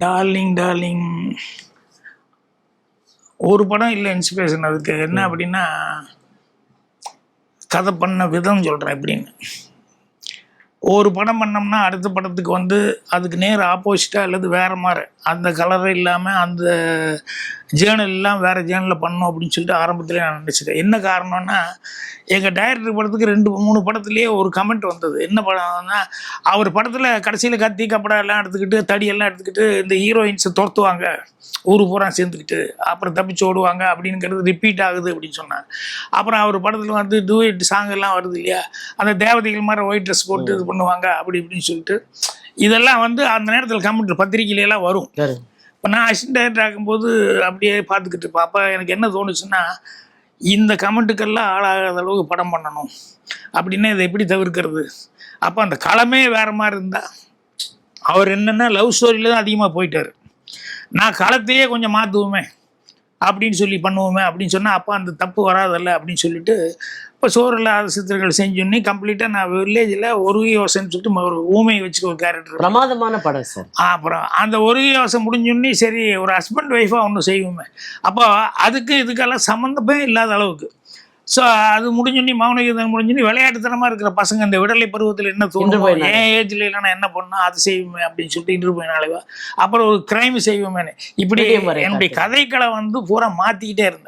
Darling darling ஒரு படம் இல்லை இன்ஸ்பிரேஷன். அதுக்கு என்ன அப்படின்னா, கதை பண்ண விதம் சொல்கிறேன் எப்படின்னு. ஒரு படம் பண்ணோம்னா அடுத்த படத்துக்கு வந்து அதுக்கு நேர் ஆப்போசிட்டாக அல்லது வேறு மாதிரி அந்த கலரே இல்லாமல் அந்த ஜேர்னல் எல்லாம் வேறு ஜேர்னலில் பண்ணணும் அப்படின்னு சொல்லிட்டு ஆரம்பத்துலேயே நான் நினச்சிட்டேன். என்ன காரணம்னா, எங்கள் டைரக்டர் படத்துக்கு 2-3 படத்துலேயே ஒரு கமெண்ட் வந்தது. என்ன படம்னா, அவர் படத்தில் கடைசியில் கத்தி கப்படா எல்லாம் எடுத்துக்கிட்டு தடியெல்லாம் எடுத்துக்கிட்டு இந்த ஹீரோயின்ஸை துரத்துவாங்க, ஊர் பூரா சேர்ந்துக்கிட்டு அப்புறம் தப்பிச்சு ஓடுவாங்க அப்படிங்கிறது ரிப்பீட் ஆகுது அப்படின்னு சொன்னாங்க. அப்புறம் அவர் படத்தில் வந்து டூயட் சாங் எல்லாம் வருது இல்லையா, அந்த தேவதைகள் மாதிரி ஒயிட் ட்ரெஸ் போட்டு இது பண்ணுவாங்க அப்படி இப்படின்னு சொல்லிட்டு இதெல்லாம் வந்து அந்த நேரத்தில் கமெண்ட் பத்திரிகையிலலாம் வரும். இப்போ நான் அசிஸ்டன்ட் டைரக்டர் ஆகும்போது அப்படியே பார்த்துக்கிட்டு இருப்பேன். அப்போ எனக்கு என்ன தோணுச்சுன்னா, இந்த கமெண்ட்டுக்கெல்லாம் ஆளாகாத அளவுக்கு படம் பண்ணணும் அப்படின்னா இதை எப்படி தவிர்க்கிறது. அப்போ அந்த களமே வேறு மாதிரி இருந்தால், அவர் என்னென்னா லவ் ஸ்டோரியில் தான் அதிகமாக போயிட்டார், நான் களத்தையே கொஞ்சம் மாற்றுவோமே அப்படின்னு சொல்லி பண்ணுவோமே அப்படின்னு சொன்னால் அப்போ அந்த தப்பு வராதில்ல அப்படின்னு சொல்லிட்டு இப்போ சோறில்லாத சித்திரங்கள் செஞ்சோன்னே கம்ப்ளீட்டாக நான் வில்லேஜில் ஒரு யோசனை சொல்லிட்டு ஒரு ஊமையை வச்சுக்க ஒரு கேரக்டர், பிரமாதமான படம் சார். அப்புறம் அந்த ஒரு யோசனை முடிஞ்சோன்னே சரி ஒரு ஹஸ்பண்ட் ஒய்ஃபாக ஒன்று செய்வோமே. அப்போ அதுக்கு இதுக்கெல்லாம் சம்மந்தமே இல்லாத அளவுக்கு. ஸோ அது முடிஞ்சோன்னே மௌனகீதம் முடிஞ்சோன்னே விளையாட்டுத்தனமாக இருக்கிற பசங்க இந்த விடலை பருவத்தில் என்ன தோணும், ஏன் ஏஜ்ல இல்லைன்னா என்ன பண்ணணும் அது செய்வோமே அப்படின்னு சொல்லிட்டு இன்று போய் நாளைவா அப்புறம் ஒரு கிரைம் செய்வோமேனு இப்படி என்னுடைய கதைக்களை வந்து பூரா மாற்றிக்கிட்டே இருந்தேன்.